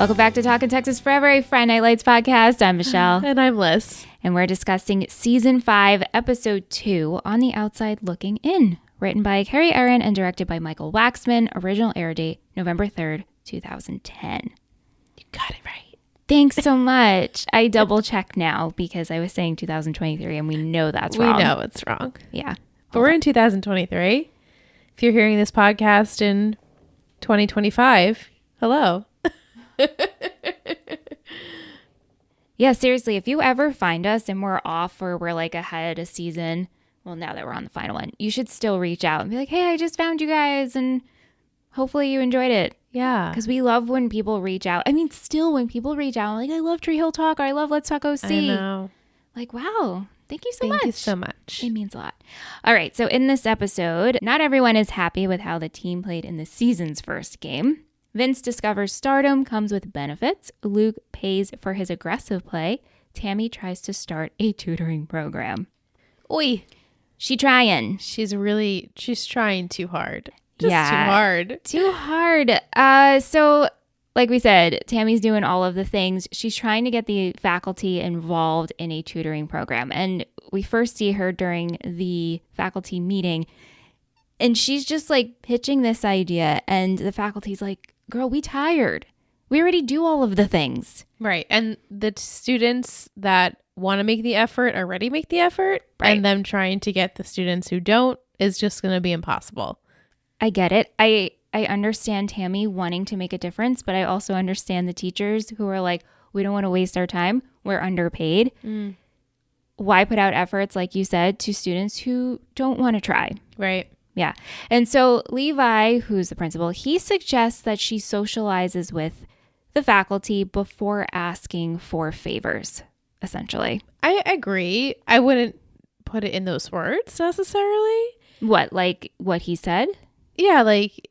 Welcome back to Talkin' Texas Forever, a Friday Night Lights podcast. I'm Michelle. And I'm Liz. And we're discussing Season 5, Episode 2, On the Outside Looking In. Written by Carrie Aaron and directed by Michael Waxman. Original air date, November 3rd, 2010. You got it right. Thanks so much. I double checked now because I was saying 2023 and we know that's wrong. We know it's wrong. Yeah. But we're in 2023. If you're hearing this podcast in 2025, hello. Yeah, seriously, if you ever find us and we're off or we're like ahead a season, well, now that we're on the final one, you should still reach out and be like, hey, I just found you guys and hopefully you enjoyed it. Yeah. Because we love when people reach out. I mean, still when people reach out, like, I love Tree Hill Talk or I love Let's Talk OC. I know. Like, wow. Thank you so much. Thank you so much. It means a lot. All right. So in this episode, not everyone is happy with how the team played in the season's first game. Vince discovers stardom comes with benefits. Luke pays for his aggressive play. Tammy tries to start a tutoring program. Oi. She trying. She's trying too hard. Just too hard. So like we said, Tammy's doing all of the things. She's trying to get the faculty involved in a tutoring program. And we first see her during the faculty meeting. And she's just like pitching this idea. And the faculty's like, girl, we tired. We already do all of the things. Right. And the students that want to make the effort already make the effort. Right. And them trying to get the students who don't is just going to be impossible. I get it. I understand Tammy wanting to make a difference, but I also understand the teachers who are like, we don't want to waste our time. We're underpaid. Why put out efforts, like you said, to students who don't want to try? Right. Yeah. And so Levi, who's the principal, he suggests that she socializes with the faculty before asking for favors, essentially. I agree. I wouldn't put it in those words necessarily. What, like what he said? Yeah, like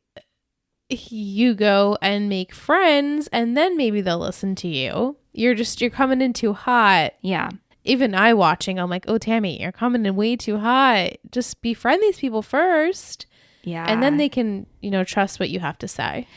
you go and make friends and then maybe they'll listen to you. You're coming in too hot. Yeah. Even I watching, I'm like, oh, Tammy, you're coming in way too hot. Just befriend these people first. Yeah. And then they can, trust what you have to say.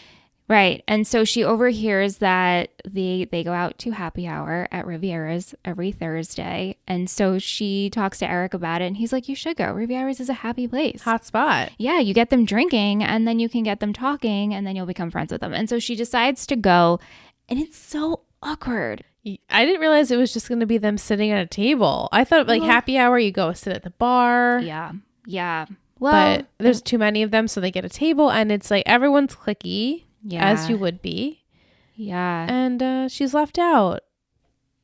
Right. And so she overhears that they go out to happy hour at Riviera's every Thursday. And so she talks to Eric about it. And he's like, you should go. Riviera's is a happy place. Hot spot. Yeah. You get them drinking and then you can get them talking and then you'll become friends with them. And so she decides to go. And it's so awkward. I didn't realize it was just going to be them sitting at a table. I thought happy hour, you go sit at the bar. Yeah. Yeah. Well, but there's too many of them. So they get a table and it's like everyone's cliquey. Yeah. As you would be. Yeah. And she's left out.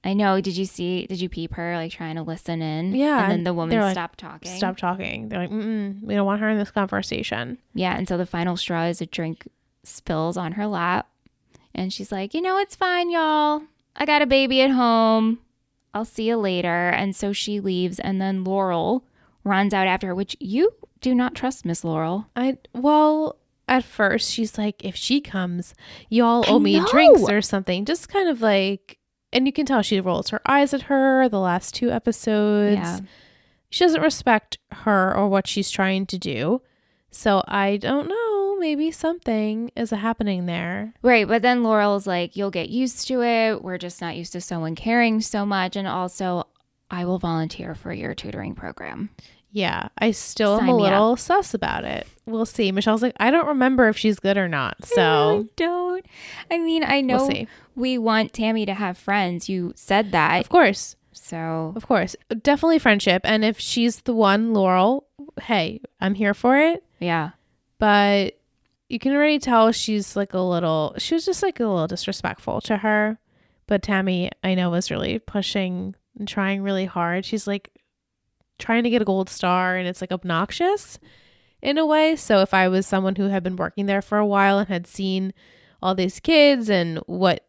I know. Did you peep her like trying to listen in? Yeah. And then the woman like, stopped talking. Stop talking. They're like, we don't want her in this conversation. Yeah. And so the final straw is a drink spills on her lap. And she's like, it's fine, y'all. I got a baby at home. I'll see you later. And so she leaves. And then Laurel runs out after her, which you do not trust Miss Laurel. At first, she's like, if she comes, y'all owe me drinks or something. Just kind of like, and you can tell she rolls her eyes at her the last 2 episodes. Yeah. She doesn't respect her or what she's trying to do. So I don't know. Maybe something is happening there. Right. But then Laurel's like, you'll get used to it. We're just not used to someone caring so much. And also, I will volunteer for your tutoring program. Yeah, I still Sign am a me little sus about it. We'll see. Michelle's like, I don't remember if she's good or not. So I don't. I mean, I know we want Tammy to have friends. You said that. Of course. So. Of course. Definitely friendship. And if she's the one, Laurel, hey, I'm here for it. Yeah. But you can already tell she was just like a little disrespectful to her. But Tammy, I know, was really pushing and trying really hard. She's like, trying to get a gold star and it's like obnoxious in a way. So if I was someone who had been working there for a while and had seen all these kids and what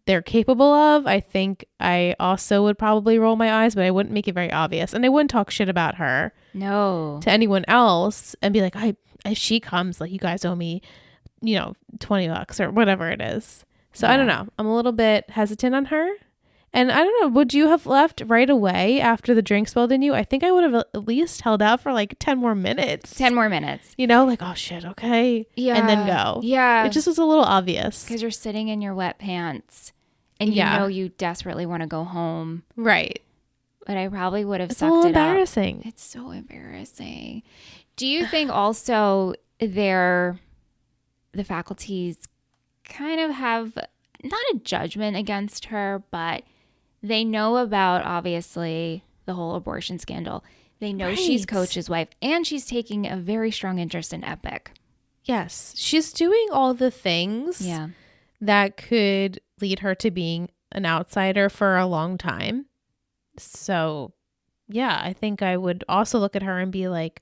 they're capable of, I think I also would probably roll my eyes, but I wouldn't make it very obvious. And I wouldn't talk shit about her to anyone else and be like, if she comes, like, you guys owe me, $20 or whatever it is. So I don't know. I'm a little bit hesitant on her. And I don't know, would you have left right away after the drink spilled in you? I think I would have at least held out for like 10 more minutes. 10 more minutes. You know, like, oh shit, okay. Yeah. And then go. Yeah. It just was a little obvious. Because you're sitting in your wet pants and you know you desperately want to go home. Right. But I probably would have It's sucked a little it up. embarrassing. It's so embarrassing. Do you think also the faculties kind of have not a judgment against her, but they know about, obviously, the whole abortion scandal. They know she's Coach's wife, and she's taking a very strong interest in Epic. Yes. She's doing all the things that could lead her to being an outsider for a long time. So, yeah, I think I would also look at her and be like,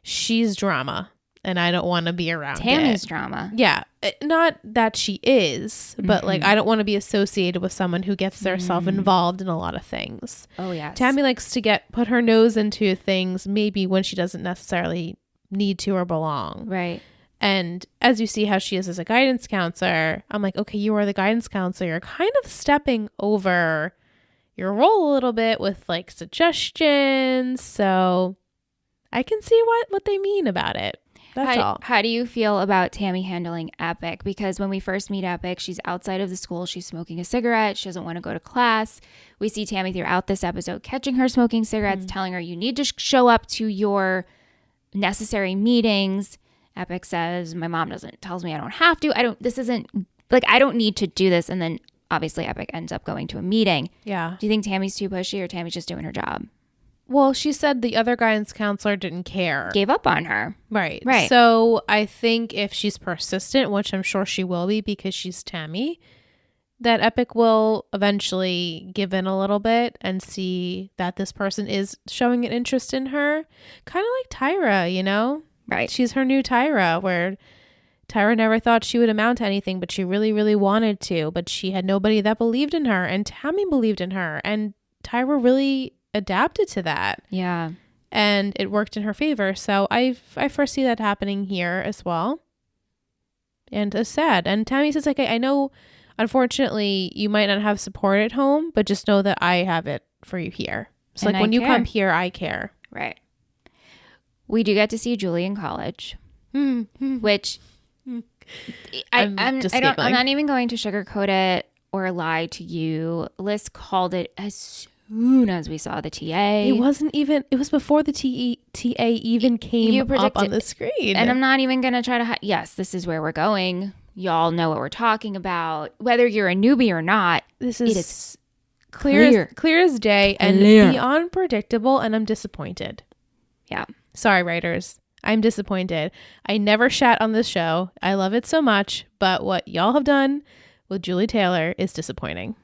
she's drama, and I don't want to be around Tammy's drama. Yeah. Not that she is, but like, I don't want to be associated with someone who gets themselves involved in a lot of things. Oh, yes. Tammy likes to put her nose into things maybe when she doesn't necessarily need to or belong. Right. And as you see how she is as a guidance counselor, I'm like, okay, you are the guidance counselor. You're kind of stepping over your role a little bit with like suggestions. So I can see what they mean about it. That's all. How do you feel about Tammy handling Epic? Because when we first meet Epic, she's outside of the school. She's smoking a cigarette. She doesn't want to go to class. We see Tammy throughout this episode catching her smoking cigarettes, telling her, you need to show up to your necessary meetings. Epic says, my mom tells me I don't have to. I don't need to do this. And then obviously Epic ends up going to a meeting. Yeah. Do you think Tammy's too pushy or Tammy's just doing her job? Well, she said the other guidance counselor didn't care. Gave up on her. Right. So I think if she's persistent, which I'm sure she will be because she's Tammy, that Epic will eventually give in a little bit and see that this person is showing an interest in her. Kind of like Tyra, you know? Right. She's her new Tyra, where Tyra never thought she would amount to anything, but she really, really wanted to. But she had nobody that believed in her, and Tammy believed in her. And Tyra really adapted to that. Yeah. And it worked in her favor. So I foresee that happening here as well. And it's sad. And Tammy says, like, I know, unfortunately, you might not have support at home, but just know that I have it for you here. So like when you come here, I care. Right. We do get to see Julie in college, which I'm not even going to sugarcoat it or lie to you. Liz called it as soon as we saw the TA. It was before the TA even came up on the screen. And I'm not even going to try to yes, this is where we're going. Y'all know what we're talking about. Whether you're a newbie or not, it is clear as day and beyond predictable, and I'm disappointed. Yeah. Sorry, writers. I'm disappointed. I never shat on this show. I love it so much, but what y'all have done with Julie Taylor is disappointing.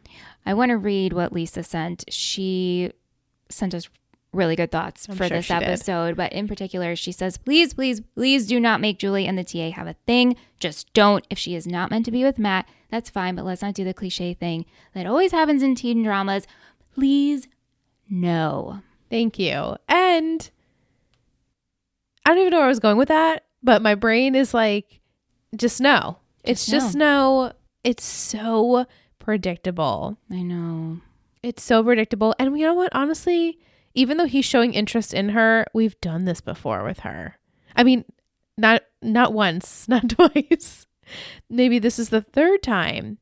I want to read what Lisa sent. She sent us really good thoughts for this episode, but in particular, she says, please, please, please do not make Julie and the TA have a thing. Just don't. If she is not meant to be with Matt, that's fine, but let's not do the cliche thing that always happens in teen dramas. Please, no. Thank you. And I don't even know where I was going with that, but my brain is like, just no. It's just no. It's so predictable. I know. It's so predictable. And you know what? Honestly, even though he's showing interest in her, we've done this before with her. I mean, not once, not twice. Maybe this is the third time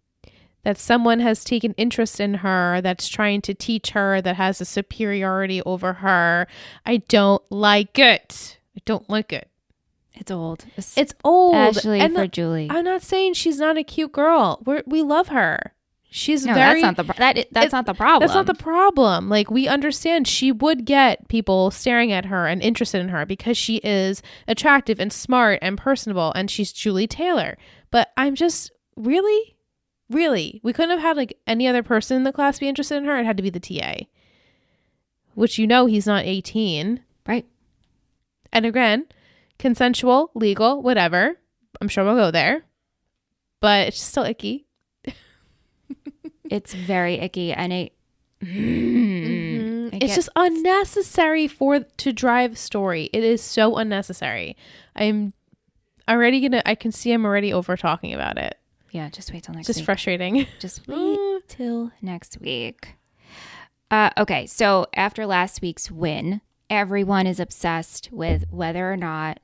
that someone has taken interest in her, that's trying to teach her, that has a superiority over her. I don't like it. I don't like it. It's old. It's old. Especially for Julie. I'm not saying she's not a cute girl. We love her. She's that's not the problem. That's not the problem. Like, we understand she would get people staring at her and interested in her because she is attractive and smart and personable, and she's Julie Taylor. But I'm just really, we couldn't have had like any other person in the class be interested in her. It had to be the TA, which he's not 18. Right. And again, consensual, legal, whatever. I'm sure we'll go there. But it's still icky. It's very icky, and it's just unnecessary to drive story. It is so unnecessary. I can see I'm already over talking about it. Yeah, just wait till next week. Just frustrating. Just wait till next week. Okay, so after last week's win, everyone is obsessed with whether or not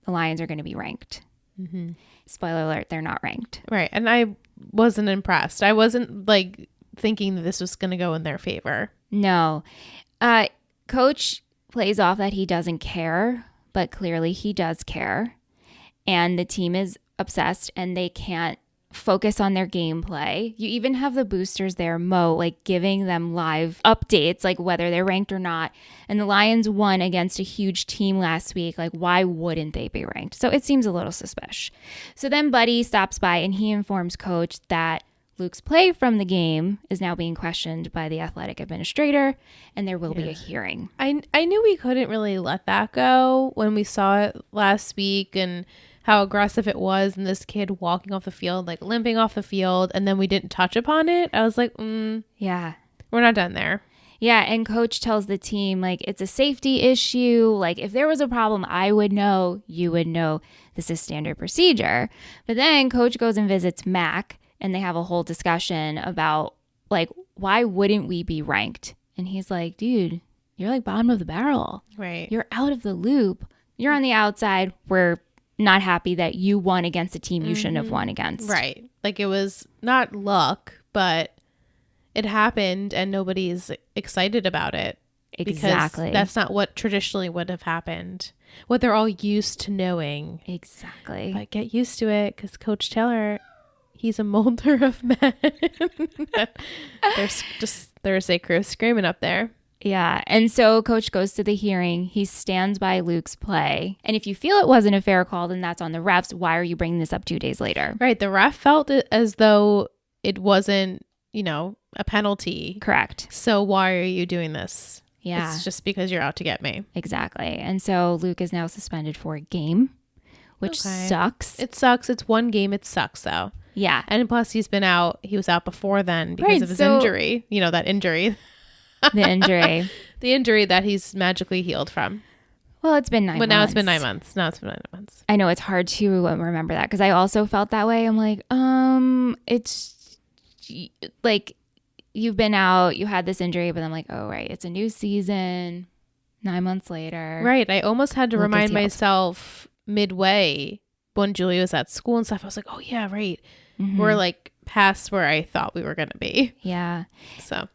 the Lions are going to be ranked. Mm-hmm. Spoiler alert, they're not ranked. Right. And I wasn't impressed. I wasn't like thinking that this was going to go in their favor. No. Coach plays off that he doesn't care, but clearly he does care. And the team is obsessed and they can't focus on their gameplay. You even have the boosters there, Mo, like giving them live updates, like whether they're ranked or not. And the Lions won against a huge team last week. Like, why wouldn't they be ranked? So it seems a little suspicious. So then Buddy stops by and he informs Coach that Luke's play from the game is now being questioned by the athletic administrator and there will be a hearing. I knew we couldn't really let that go when we saw it last week and how aggressive it was, and this kid walking off the field, like limping off the field, and then we didn't touch upon it. I was like, yeah, we're not done there. Yeah, and Coach tells the team, like, it's a safety issue. Like, if there was a problem, I would know, you would know. This is standard procedure. But then Coach goes and visits Mac, and they have a whole discussion about, like, why wouldn't we be ranked? And he's like, dude, you're like bottom of the barrel. Right. You're out of the loop. You're on the outside. We're not happy that you won against a team you shouldn't have won against. Right. Like, it was not luck, but it happened and nobody's excited about it. Exactly. Because that's not what traditionally would have happened. What they're all used to knowing. Exactly. But get used to it, because Coach Taylor, he's a molder of men. There's a crew screaming up there. Yeah. And so Coach goes to the hearing. He stands by Luke's play. And if you feel it wasn't a fair call, then that's on the refs. Why are you bringing this up 2 days later? Right. The ref felt it as though it wasn't, a penalty. Correct. So why are you doing this? Yeah. It's just because you're out to get me. Exactly. And so Luke is now suspended for a game, which sucks. It sucks. It's one game. It sucks, though. Yeah. And plus, he was out before then because of his injury. That injury. The injury. The injury that he's magically healed from. Well, it's been 9 months. But now it's been 9 months. I know it's hard to remember that because I also felt that way. I'm like, it's like you've been out, you had this injury, but I'm like, oh, right. It's a new season, 9 months later. Right. I almost had to remind myself midway when Julia was at school and stuff. I was like, oh, yeah, right. Mm-hmm. We're like past where I thought we were going to be. Yeah. So.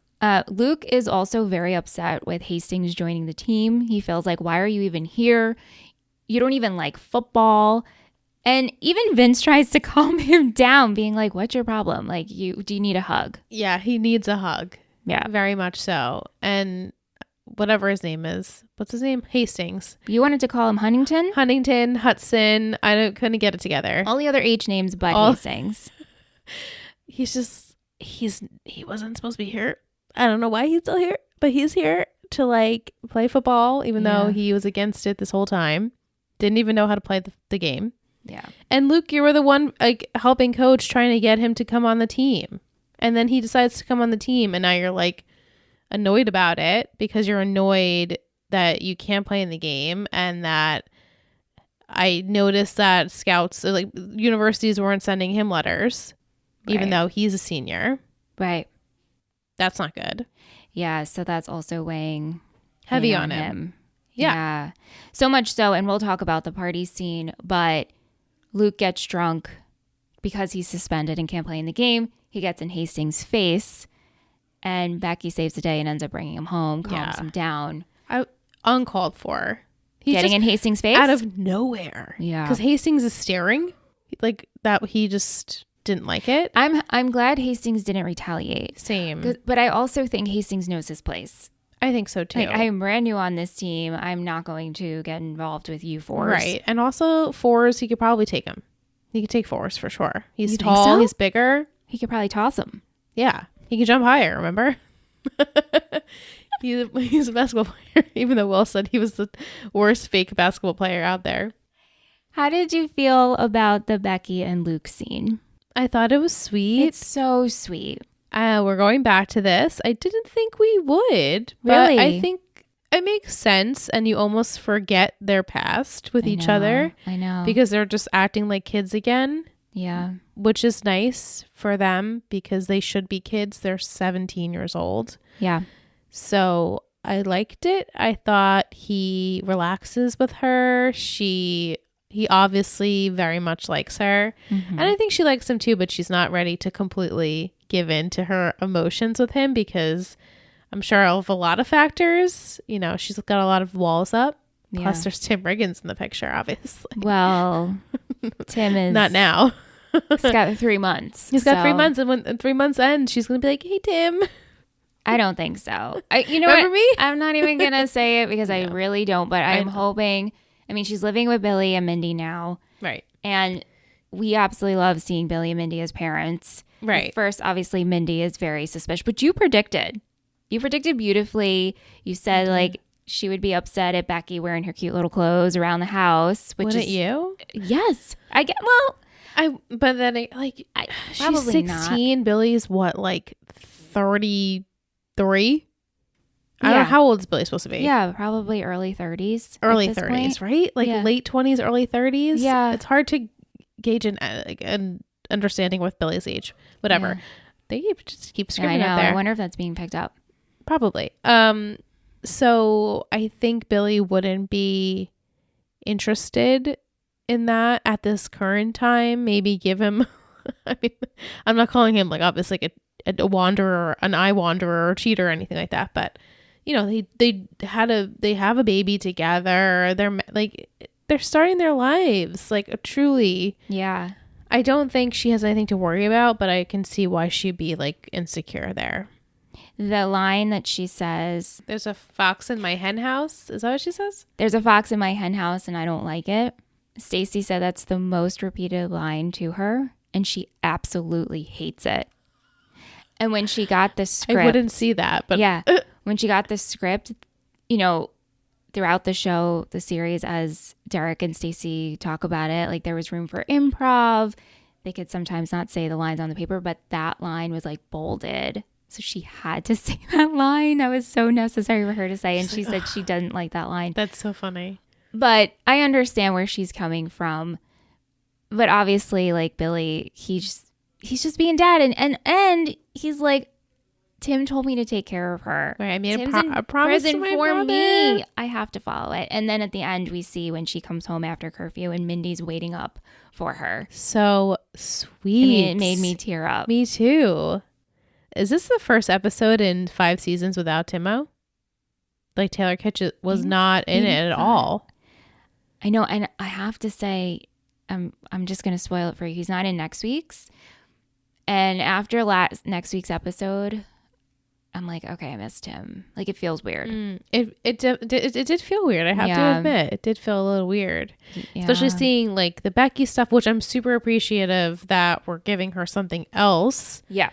Luke is also very upset with Hastings joining the team. He feels like, why are you even here? You don't even like football. And even Vince tries to calm him down, being like, what's your problem? Like, do you need a hug? Yeah, he needs a hug. Yeah. Very much so. And whatever his name is. What's his name? Hastings. You wanted to call him Huntington? Huntington, Hudson. Couldn't get it together. All the other H names but Hastings. He wasn't supposed to be here. I don't know why he's still here, but he's here to like play football, even though he was against it this whole time. Didn't even know how to play the game. Yeah. And Luke, you were the one like helping Coach, trying to get him to come on the team. And then he decides to come on the team. And now you're like annoyed about it because you're annoyed that you can't play in the game. And that I noticed that scouts, like universities weren't sending him letters, even though he's a senior. Right. That's not good. Yeah, so that's also weighing heavy on him. Yeah. So much so, and we'll talk about the party scene, but Luke gets drunk because he's suspended and can't play in the game. He gets in Hastings' face, and Becky saves the day and ends up bringing him home, calms him down. Uncalled for. He's getting in Hastings' face? Out of nowhere. Yeah. Because Hastings is staring like that. He just didn't like it. I'm glad Hastings didn't retaliate. Same. But I also think Hastings knows his place. I think so too. Like, I'm brand new on this team. I'm not going to get involved with you fours. Right. And also fours, he could probably take him. He could take fours for sure. He's tall. He's bigger. He could probably toss him. Yeah. He can jump higher, remember? He's a basketball player, even though Will said he was the worst fake basketball player out there. How did you feel about the Becky and Luke scene? I thought it was sweet. It's so sweet. We're going back to this. I didn't think we would. Really? But I think it makes sense, and you almost forget their past with each other. I know. Because they're just acting like kids again. Yeah. Which is nice for them because they should be kids. They're 17 years old. Yeah. So I liked it. I thought he relaxes with her. He obviously very much likes her. And I think she likes him too, but she's not ready to completely give in to her emotions with him because I'm sure of a lot of factors. You know, she's got a lot of walls up. Yeah. Plus there's Tim Riggins in the picture, obviously. Well, Tim is not now. He's got 3 months. He's got 3 months, and when 3 months end, she's gonna be like, "Hey, Tim." I don't think so. You know Remember what? me? I'm not even gonna say it because I really don't. But I'm hoping. I mean, she's living with Billy and Mindy now, Right? and we absolutely love seeing Billy and Mindy as parents. Right. At first, obviously, Mindy is very suspicious, but you predicted beautifully. You said like she would be upset at Becky wearing her cute little clothes around the house. Which Wouldn't is you? Yes, I get. Well. But then she's 16. Not. Billy's what, like 33? I don't know, how old is Billy supposed to be? Yeah, probably early 30s. Early 30s, right? Like late 20s, early 30s. Yeah, it's hard to gauge an understanding with Billy's age. Whatever, they just keep screaming out there. I wonder if that's being picked up. Probably. So I think Billy wouldn't be interested in that at this current time. Maybe give him I mean, I'm not calling him like obviously like a wanderer, an eye wanderer or cheater or anything like that, but you know, they have a baby together. They're starting their lives, like truly. Yeah. I don't think she has anything to worry about, but I can see why she'd be like insecure there. The line that she says, "There's a fox in my hen house." Is that what she says? "There's a fox in my hen house and I don't like it." Stacey said that's the most repeated line to her, and she absolutely hates it. And when she got the script, I wouldn't see that, but yeah, when she got the script, you know, throughout the show, the series, as Derek and Stacey talk about it, like there was room for improv. They could sometimes not say the lines on the paper, but that line was like bolded. So she had to say that line. That was so necessary for her to say. And she said she doesn't like that line. That's so funny. But I understand where she's coming from. But obviously, like Billy, he's just being dad. And he's like, Tim told me to take care of her. Right, I made Tim's a promise to my for brother. me. I have to follow it. And then at the end, we see when she comes home after curfew and Mindy's waiting up for her. So sweet. I mean, it made me tear up. Me too. Is this the first episode in 5 seasons without Timo? Like Taylor Kitsch was not in it at all. I know, and I have to say, I'm just going to spoil it for you. He's not in next week's. And after next week's episode, I'm like, okay, I missed him. Like, it feels weird. It did feel weird. I have to admit, it did feel a little weird, especially seeing like the Becky stuff, which I'm super appreciative that we're giving her something else. Yeah.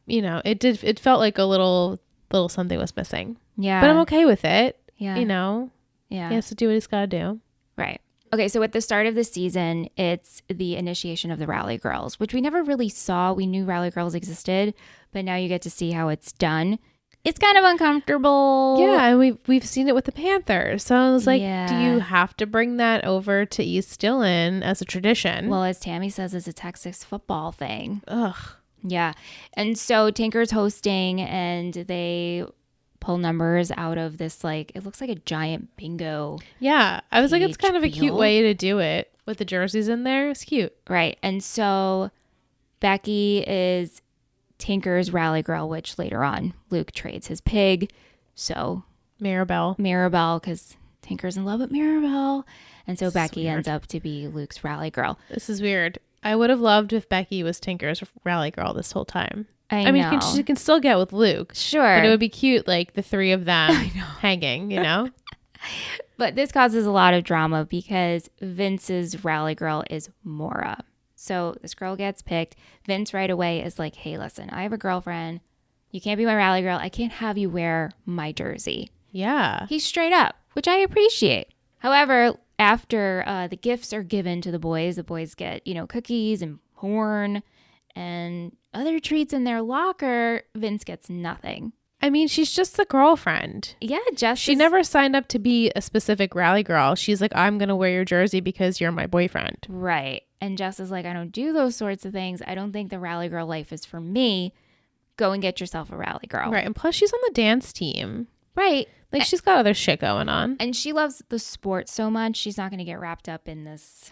You know, it felt like a little something was missing. Yeah. But I'm okay with it. Yeah. You know. Yeah. He has to do what he's got to do. Right. Okay, so at the start of the season, it's the initiation of the Rally Girls, which we never really saw. We knew Rally Girls existed, but now you get to see how it's done. It's kind of uncomfortable. Yeah, and we've seen it with the Panthers. So I was like, Yeah. do you have to bring that over to East Dillon as a tradition? Well, as Tammy says, it's a Texas football thing. Ugh. Yeah. And so Tinker's hosting, and they pull numbers out of this, like, it looks like a giant bingo. Yeah. I was like, it's kind of a cute wheel. way to do it with the jerseys in there. It's cute. Right. And so Becky is Tinker's rally girl, which later on Luke trades his pig. So Maribel, because Tinker's in love with Maribel. And so Becky ends up to be Luke's rally girl. This is weird. I would have loved if Becky was Tinker's rally girl this whole time. I mean, she can still get with Luke. Sure. But it would be cute, like the three of them hanging, you know? But this causes a lot of drama because Vince's rally girl is Maura. So this girl gets picked. Vince right away is like, hey, listen, I have a girlfriend. You can't be my rally girl. I can't have you wear my jersey. Yeah. He's straight up, which I appreciate. However, after the gifts are given to the boys get, cookies and porn and other treats in their locker. Vince gets nothing. I mean, she's just the girlfriend. Yeah, Jess. She never signed up to be a specific rally girl. She's like, I'm going to wear your jersey because you're my boyfriend. Right. And Jess is like, I don't do those sorts of things. I don't think the rally girl life is for me. go and get yourself a rally girl. Right. And plus she's on the dance team. Right. Like she's got other shit going on. And she loves the sport so much. She's not going to get wrapped up in this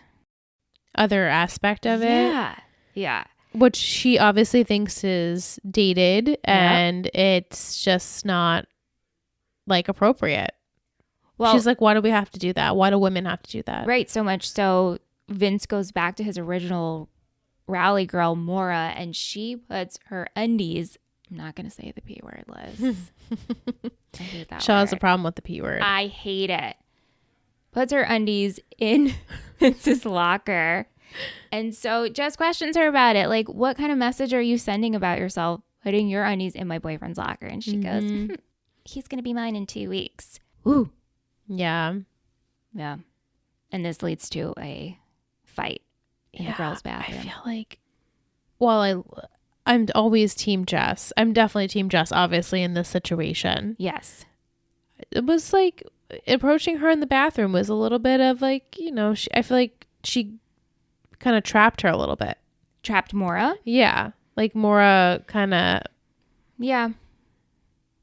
other aspect of it. Yeah. Yeah. Which she obviously thinks is dated and it's just not like appropriate. Well, she's like, why do we have to do that? Why do women have to do that? Right. So much so Vince goes back to his original rally girl, Maura, and she puts her undies. I'm not going to say the P word, Liz. I hate that Shaw word. has a problem with the P word. I hate it. Puts her undies in Vince's locker. And so Jess questions her about it. Like, what kind of message are you sending about yourself putting your undies in my boyfriend's locker? And she goes, he's going to be mine in 2 weeks. Ooh. Yeah. Yeah. And this leads to a fight in the girls' bathroom. I feel like, well, I'm always team Jess. I'm definitely team Jess, obviously, in this situation. Yes. It was like approaching her in the bathroom was a little bit of like, you know, I feel like she kind of trapped her a little bit. Trapped Maura? Yeah. Like Maura kind of. Yeah.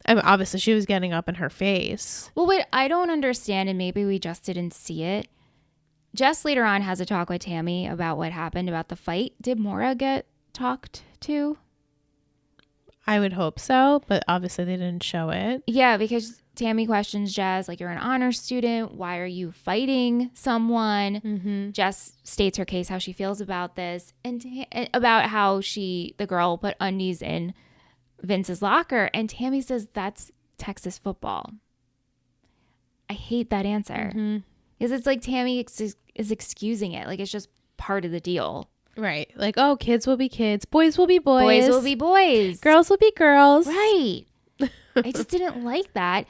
I mean, obviously, she was getting up in her face. Well, what I don't understand, and maybe we just didn't see it. Jess later on has a talk with Tammy about what happened about the fight. Did Maura get talked to? I would hope so, but obviously they didn't show it. Yeah, because Tammy questions Jess, like, you're an honor student. Why are you fighting someone? Mm-hmm. Jess states her case, how she feels about this, and about how the girl put undies in Vince's locker. And Tammy says, that's Texas football. I hate that answer. Because it's like Tammy is excusing it. Like, it's just part of the deal. Right. Like, oh, kids will be kids. Boys will be boys. Boys will be boys. Girls will be girls. Right. I just didn't like that.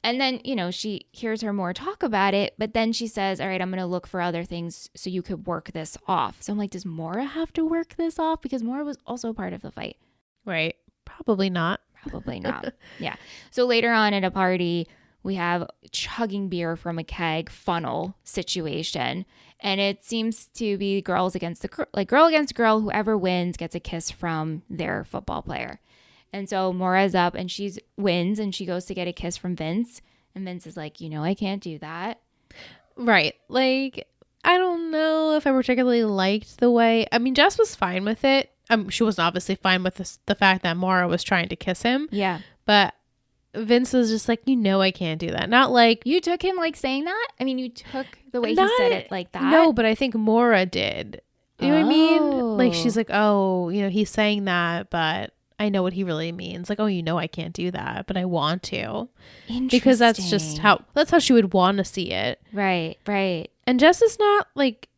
And then, you know, she hears her more talk about it, but then she says, all right, I'm going to look for other things so you could work this off. So I'm like, does Maura have to work this off? Because Maura was also part of the fight. Right. Probably not. Probably not. Yeah. So later on at a party, we have chugging beer from a keg funnel situation. And it seems to be girls against girl against girl. Whoever wins gets a kiss from their football player. And so Maura's up and she wins and she goes to get a kiss from Vince. And Vince is like, you know, I can't do that. Right. Like, I don't know if I particularly liked the way. I mean, Jess was fine with it. She wasn't obviously fine with the fact that Maura was trying to kiss him. Yeah. But Vince was just like, you know, I can't do that. Not like. You took him like saying that? I mean, you took the way he said it like that? No, but I think Maura did. You know what I mean? Like, she's like, oh, you know, he's saying that, but I know what he really means. Like, oh, you know, I can't do that, but I want to. Because that's just how she would want to see it. Right, right. And Jess is not like,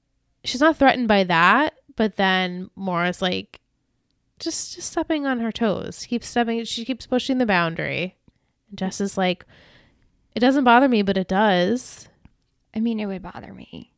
she's not threatened by that, but then Maura's like, just stepping on her toes. She keeps pushing the boundary. And Jess is like, it doesn't bother me, but it does. I mean, it would bother me.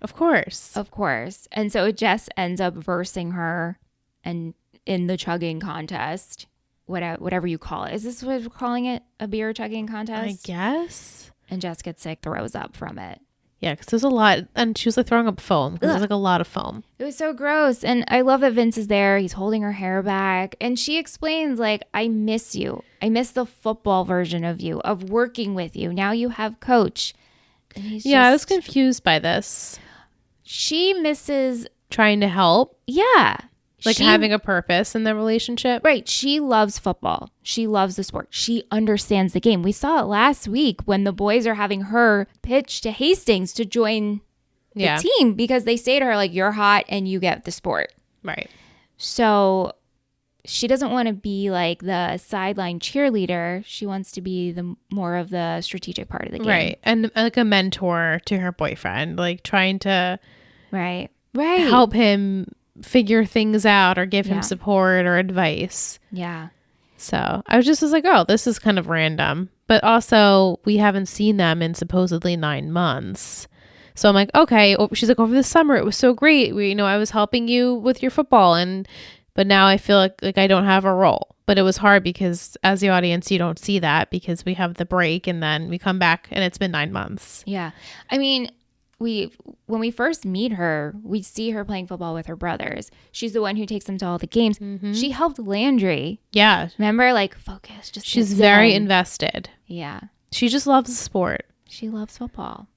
Of course. Of course. And so Jess ends up versing her and in the chugging contest, whatever you call it. Is this what we're calling it? A beer chugging contest? I guess. And Jess gets sick, throws up from it. Yeah, because there's a lot. And she was like throwing up foam because there's like a lot of foam. It was so gross. And I love that Vince is there. He's holding her hair back. And she explains, like, I miss you. I miss the football version of you, of working with you. Now you have coach. And I was confused by this. She misses trying to help. Yeah. Like having a purpose in the relationship. Right. She loves football. She loves the sport. She understands the game. We saw it last week when the boys are having her pitch to Hastings to join the team because they say to her, like, you're hot and you get the sport. Right. So she doesn't want to be like the sideline cheerleader. She wants to be the more of the strategic part of the game. Right. And like a mentor to her boyfriend, like trying to help him figure things out or give him support or advice. Yeah. So I was like, oh, this is kind of random. But also we haven't seen them in supposedly 9 months. So I'm like, okay. She's like, over the summer, it was so great. I was helping you with your football. But now I feel like I don't have a role. But it was hard because as the audience, you don't see that because we have the break and then we come back and it's been 9 months. Yeah. I mean, when we first meet her, we see her playing football with her brothers. She's the one who takes them to all the games. She helped Landry. Yeah. Remember, like, focus. Just she's very invested. Yeah. She just loves the sport. She loves football.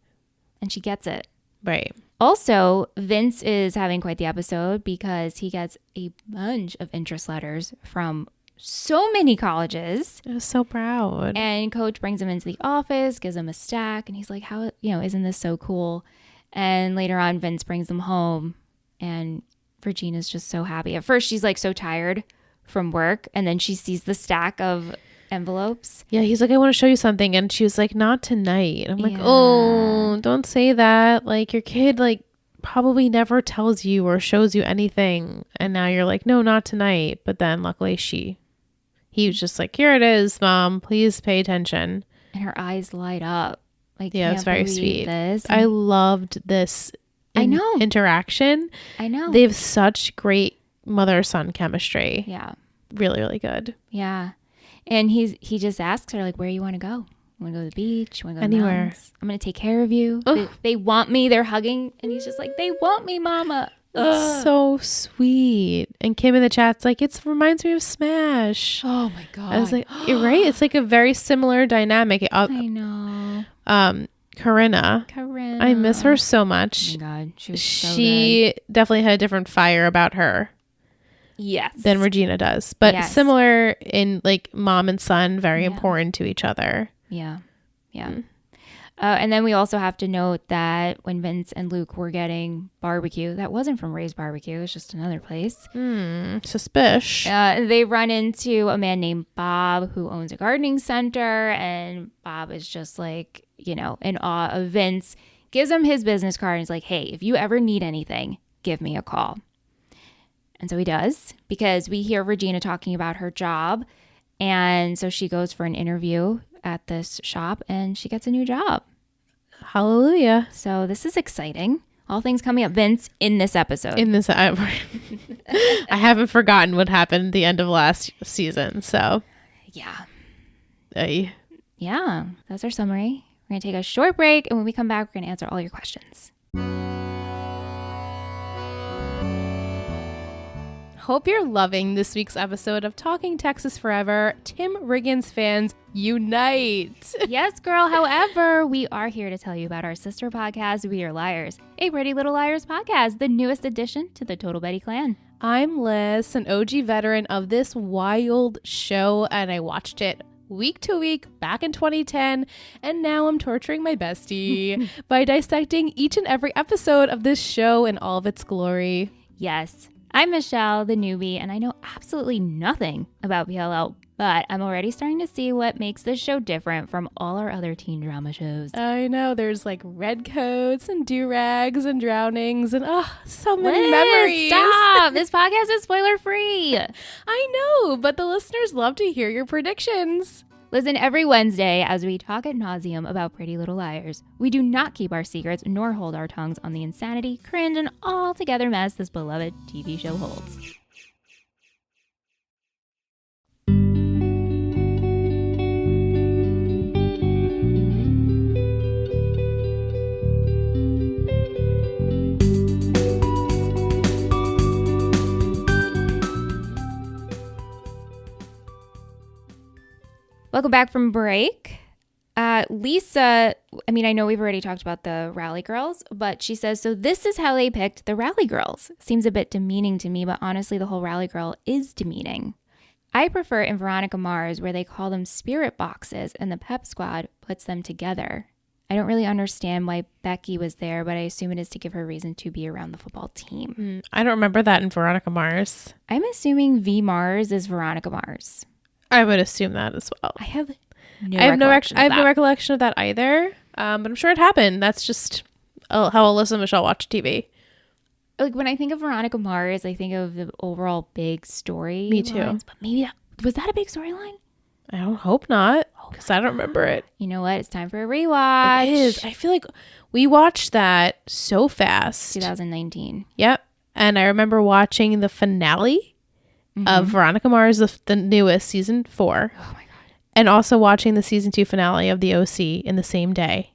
And she gets it. Right. Also, Vince is having quite the episode because he gets a bunch of interest letters from so many colleges. I was so proud. And coach brings him into the office, gives him a stack, and he's like, how, isn't this so cool? And later on, Vince brings them home, and Regina's just so happy. At first, she's like so tired from work, and then she sees the stack of envelopes. Yeah, he's like, I want to show you something. And she was like, not tonight. I'm like, oh, don't say that. Like, your kid, like, probably never tells you or shows you anything. And now you're like, no, not tonight. But then luckily he was just like, here it is, Mom. Please pay attention. And her eyes light up. Like, yeah, it's very sweet. This. I loved this interaction. I know. They have such great mother-son chemistry. Yeah. Really, really good. Yeah. And he just asks her, like, where you want to go? You want to go to the beach? You want to go anywhere? I'm going to take care of you. They want me. They're hugging. And he's just like, they want me, Mama. It's so sweet. And Kim in the chat's like, it reminds me of Smash. Oh my God. I was like, you're right. It's like a very similar dynamic. I know. Corinna. I miss her so much. Oh my God. She was so She definitely had a different fire about her. Yes. Than Regina does. But similar in like mom and son, very important to each other. Yeah. Yeah. And then we also have to note that when Vince and Luke were getting barbecue, that wasn't from Ray's Barbecue. It was just another place. Suspicious. They run into a man named Bob who owns a gardening center. And Bob is just like, in awe of Vince. Gives him his business card and is like, hey, if you ever need anything, give me a call. And so he does, because we hear Regina talking about her job. And so she goes for an interview at this shop and she gets a new job. Hallelujah. So this is exciting. All things coming up, Vince, in this episode. I haven't forgotten what happened at the end of last season. So yeah. Yeah. That's our summary. We're going to take a short break. And when we come back, we're going to answer all your questions. Hope you're loving this week's episode of Talking Texas Forever. Tim Riggins fans, unite! Yes, girl. However, we are here to tell you about our sister podcast, We Are Liars, a Pretty Little Liars podcast, the newest addition to the Total Betty clan. I'm Liz, an OG veteran of this wild show, and I watched it week to week back in 2010, and now I'm torturing my bestie by dissecting each and every episode of this show in all of its glory. Yes. I'm Michelle, the newbie, and I know absolutely nothing about PLL, but I'm already starting to see what makes this show different from all our other teen drama shows. I know, there's like red coats and do-rags and drownings and so many Liz, memories. Stop! This podcast is spoiler free. I know, but the listeners love to hear your predictions. Listen every Wednesday as we talk ad nauseum about Pretty Little Liars. We do not keep our secrets nor hold our tongues on the insanity, cringe, and altogether mess this beloved TV show holds. Welcome back from break. Lisa, I know we've already talked about the Rally Girls, but she says, so this is how they picked the Rally Girls. Seems a bit demeaning to me, but honestly, the whole Rally Girl is demeaning. I prefer in Veronica Mars where they call them spirit boxes and the pep squad puts them together. I don't really understand why Becky was there, but I assume it is to give her reason to be around the football team. I don't remember that in Veronica Mars. I'm assuming V Mars is Veronica Mars. I would assume that as well. I have no recollection of that either. But I'm sure it happened. That's just how Alyssa and Michelle watch TV. Like when I think of Veronica Mars, I think of the overall big story. Me too. But maybe was that a big storyline? I don't hope not, because I don't remember it. You know what? It's time for a rewatch. It is. I feel like we watched that so fast. 2019. Yep. And I remember watching the finale of Veronica Mars, the newest season 4. Oh my God. And also watching the season 2 finale of The OC in the same day.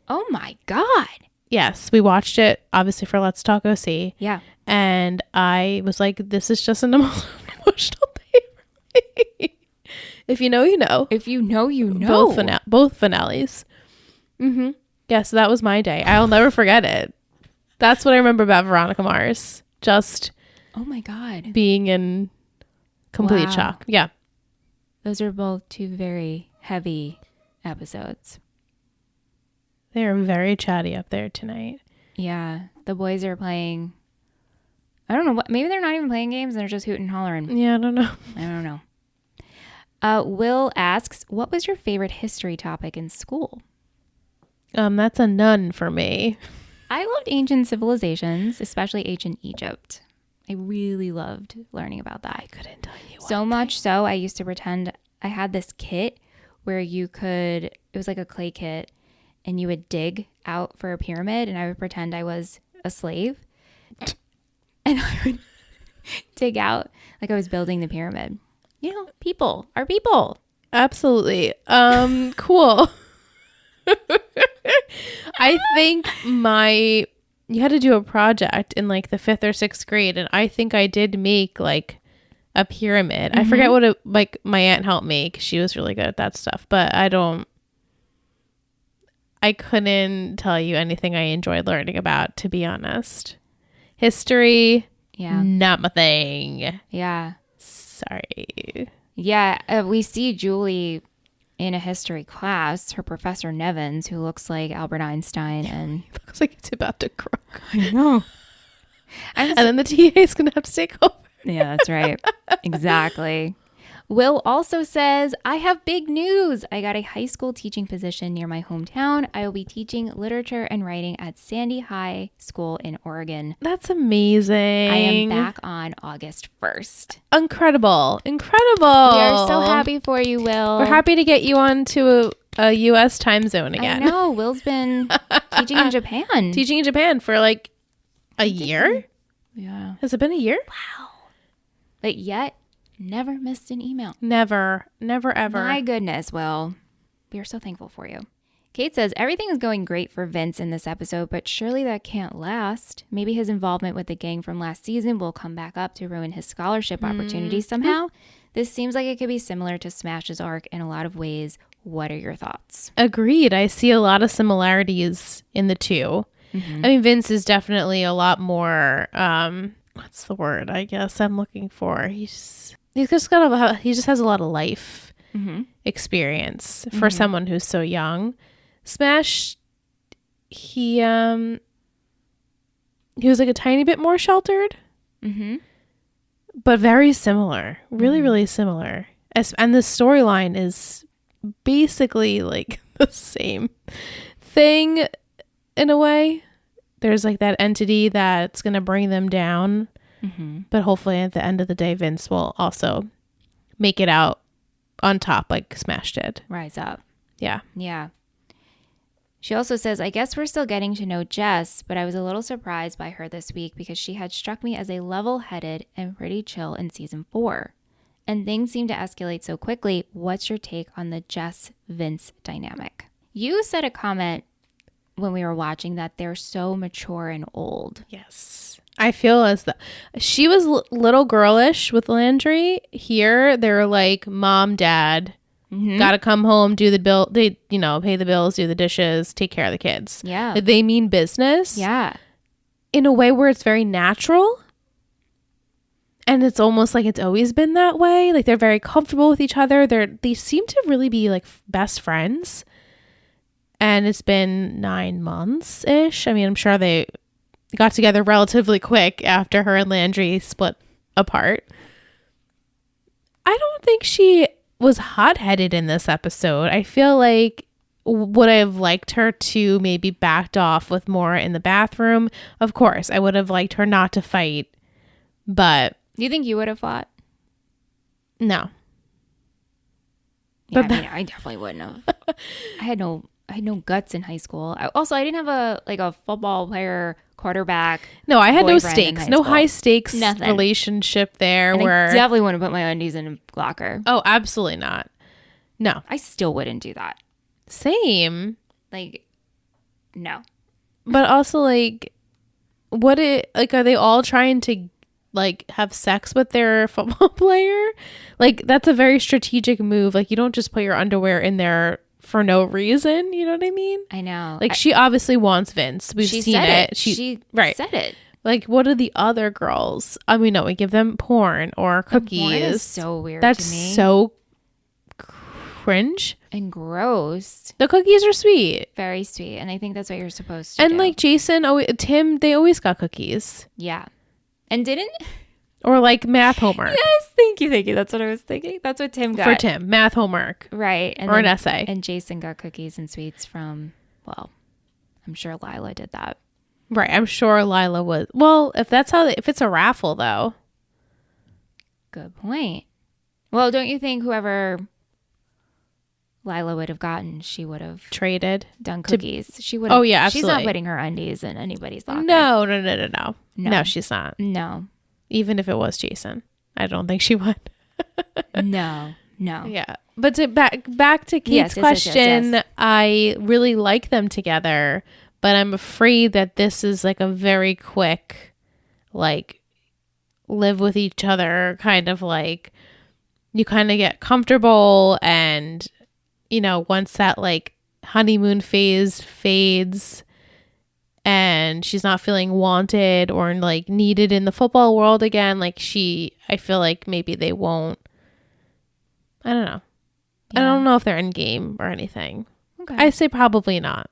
Oh my God. Yes, we watched it obviously for Let's Talk OC. Yeah. And I was like, this is just an emotional day for me. If you know, you know. If you know, you know. Both finales. Mm-hmm. Yeah, so that was my day. I'll never forget it. That's what I remember about Veronica Mars. Just oh my God. being in complete Wow. shock. Yeah. Those are both two very heavy episodes. They are very chatty up there tonight. Yeah. The boys are playing. I don't know what. Maybe they're not even playing games. They're just hooting and hollering. Yeah, I don't know. I don't know. Will asks, what was your favorite history topic in school? That's a none for me. I loved ancient civilizations, especially ancient Egypt. I really loved learning about that. I couldn't tell you. So much so, I used to pretend I had this kit where it was like a clay kit, and you would dig out for a pyramid, and I would pretend I was a slave. And I would dig out like I was building the pyramid. You know, people are people. Absolutely. Cool. I think you had to do a project in like the 5th or 6th grade, and I think I did make like a pyramid. I forget what like my aunt helped me 'cause she was really good at that stuff, but I couldn't tell you anything I enjoyed learning about, to be honest. History, Yeah. not my thing. Yeah. Sorry. Yeah. We see Julie in a history class, her professor Nevins, who looks like Albert Einstein, and Looks like it's about to croak. I know. And then the TA is going to have to take over. Yeah, that's right. Exactly. Will also says, I have big news. I got a high school teaching position near my hometown. I will be teaching literature and writing at Sandy High School in Oregon. That's amazing. I am back on August 1st. Incredible. We are so happy for you, Will. We're happy to get you onto a U.S. time zone again. I know. Will's been teaching in Japan. Teaching in Japan for like a year? Yeah. Has it been a year? Wow. But yet, never missed an email. Never ever. My goodness, Will. We are so thankful for you. Kate says, everything is going great for Vince in this episode, but surely that can't last. Maybe his involvement with the gang from last season will come back up to ruin his scholarship opportunities somehow. This seems like it could be similar to Smash's arc in a lot of ways. What are your thoughts? Agreed. I see a lot of similarities in the two. I mean, Vince is definitely a lot more, what's the word I guess I'm looking for? He just has a lot of life experience for someone who's so young. Smash, he was like a tiny bit more sheltered, but very similar, really similar. And the storyline is basically like the same thing in a way. There's like that entity that's going to bring them down, but hopefully at the end of the day, Vince will also make it out on top like Smash did. Rise up. Yeah. Yeah. She also says, I guess we're still getting to know Jess, but I was a little surprised by her this week because she had struck me as a level-headed and pretty chill in season 4. And things seem to escalate so quickly. What's your take on the Jess-Vince dynamic? You said a comment when we were watching that they're so mature and old. Yes. I feel as though she was little girlish with Landry. Here, they're like mom, dad, gotta come home, do the bill. They, pay the bills, do the dishes, take care of the kids. Yeah. Like, they mean business. Yeah. In a way where it's very natural. And it's almost like it's always been that way. Like, they're very comfortable with each other. They seem to really be like best friends. And it's been 9 months-ish. I mean, I'm sure they got together relatively quick after her and Landry split apart. I don't think she was hot-headed in this episode. I feel like would I have liked her to maybe backed off with more in the bathroom? Of course, I would have liked her not to fight, but... Do you think you would have fought? No. Yeah, I definitely wouldn't have. I had no guts in high school. I didn't have a football player, quarterback. No, I had no boyfriend in stakes. high No school. high stakes Nothing. relationship there And where I definitely wouldn't put my undies in a locker. Oh, absolutely not. No. I still wouldn't do that. Same. Like, no. But also, like, are they all trying to, like, have sex with their football player? Like, that's a very strategic move. Like, you don't just put your underwear in there for no reason. You know what I mean? I know. Like, she obviously wants Vince. We've she seen said it. She right. said it. Like, what are the other girls? I mean, no, we give them porn or cookies. Porn is so weird That's to me. so cringe. And gross. The cookies are sweet. Very sweet. And I think that's what you're supposed to And do. like Jason, Tim, they always got cookies. Yeah. And didn't... Or like math homework. Yes, thank you. That's what I was thinking. That's what Tim got. For Tim, math homework. Right. And or an essay. And Jason got cookies and sweets from, well, I'm sure Lila did that. Right. I'm sure Lila was. Well, if it's a raffle though. Good point. Well, don't you think whoever Lila would have gotten, she would have traded done cookies. She would. Oh yeah, absolutely. She's not putting her undies in anybody's locker. No. No, she's not. No. Even if it was Jason, I don't think she would. No. Yeah, but back to Kate's question, yes. I really like them together, but I'm afraid that this is like a very quick, like, live with each other kind of like, you kind of get comfortable, and you know, once that like honeymoon phase fades and she's not feeling wanted or like needed in the football world again, like I feel like maybe they won't. I don't know. Yeah. I don't know if they're in game or anything. Okay. I say probably not.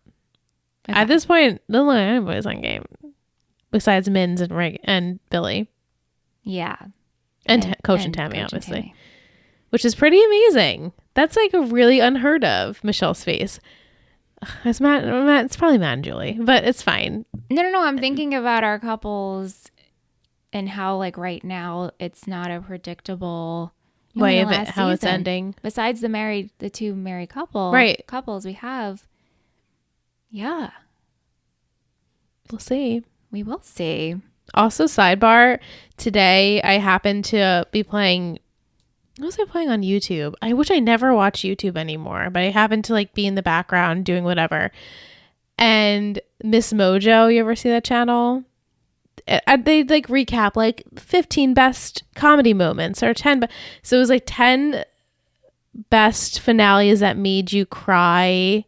Okay. At this point, don't look at anybody's on game besides Minz and Billy. Yeah. And Coach and Tammy, obviously. Tammy. Which is pretty amazing. That's like a really unheard of Michelle's face. It's probably Matt and Julie, but it's fine. No. I'm thinking about our couples and how like right now it's not a predictable way of it, how it's ending. Besides the two married couples we have. Yeah. We'll see. We will see. Also, sidebar, today I happened to be playing. What was I playing on YouTube? I wish I never watch YouTube anymore, but I happened to like be in the background doing whatever. And Miss Mojo, you ever see that channel? They like recap like 15 best comedy moments or 10. So it was like 10 best finales that made you cry,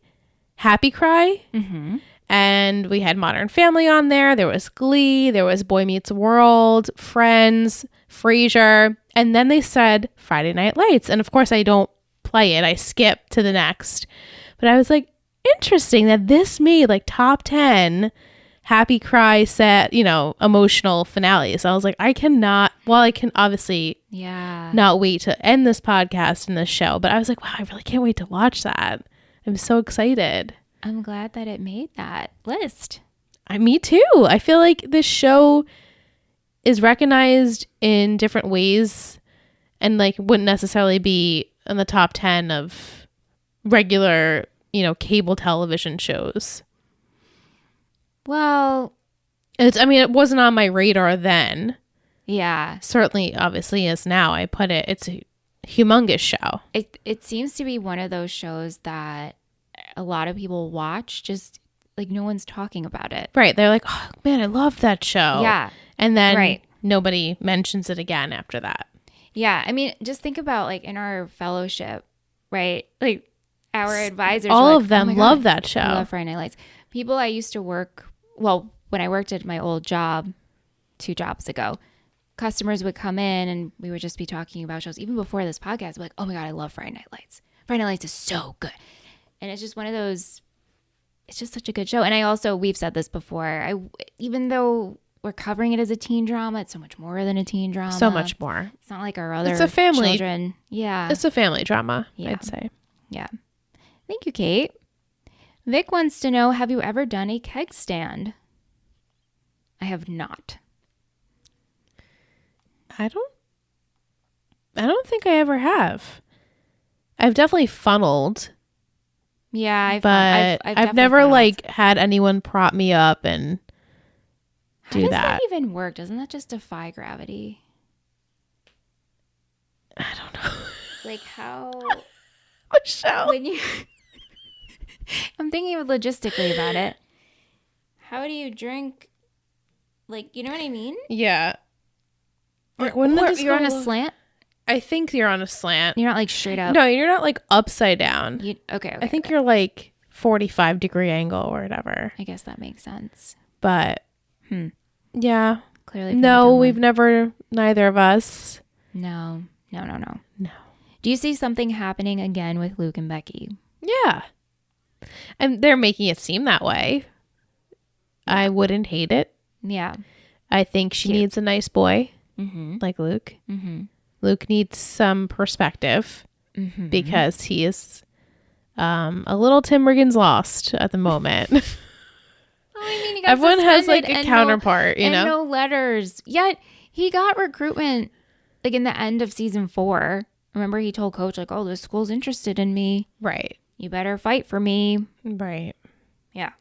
happy cry. Mm-hmm. And we had Modern Family on there. There was Glee. There was Boy Meets World, Friends, Frasier. And then they said Friday Night Lights. And of course, I don't play it. I skip to the next. But I was like, interesting that this made like top 10 happy cry set, emotional finales. I was like, I can obviously not wait to end this podcast and this show. But I was like, wow, I really can't wait to watch that. I'm so excited. I'm glad that it made that list. Me too. I feel like this show is recognized in different ways and like wouldn't necessarily be in the top 10 of regular, cable television shows. Well, it wasn't on my radar then. Yeah. Certainly, obviously, is now. It's a humongous show. It seems to be one of those shows that a lot of people watch, just like no one's talking about it. Right. They're like, oh man, I love that show. Yeah. And then nobody mentions it again after that. Yeah. I mean, just think about like in our fellowship, right? Like our advisors. All of them love that show. I love Friday Night Lights. People I used to work, when I worked at my old job 2 jobs ago, customers would come in and we would just be talking about shows. Even before this podcast, like, oh my God, I love Friday Night Lights. Friday Night Lights is so good. And it's just one of those, it's just such a good show. And we've said this before, even though we're covering it as a teen drama, it's so much more than a teen drama. So much more. It's not like our other it's a family, children. Yeah. It's a family drama, I'd say. Yeah. Thank you, Kate. Vic wants to know, have you ever done a keg stand? I have not. I don't think I ever have. I've definitely funneled. Yeah, I've never like had anyone prop me up and do that. How does that even work? Doesn't that just defy gravity? I don't know. Like how? Michelle. I'm thinking logistically about it. How do you drink? Like, you know what I mean? Yeah. Or Wouldn't it just you're go on a lo- slant. I think you're on a slant. You're not like straight up. No, you're not like upside down. Okay. I think you're like 45-degree angle or whatever. I guess that makes sense. But yeah. Clearly. No, neither of us. No. Do you see something happening again with Luke and Becky? Yeah. And they're making it seem that way. I wouldn't hate it. Yeah. I think she needs a nice boy like Luke. Mm-hmm. Luke needs some perspective because he is a little Tim Riggins lost at the moment. I mean, he got Everyone has like suspended a and counterpart, you know? no letters. Yet he got recruitment like in the end of season 4. Remember he told Coach like, oh, this school's interested in me. Right. You better fight for me. Right. Yeah.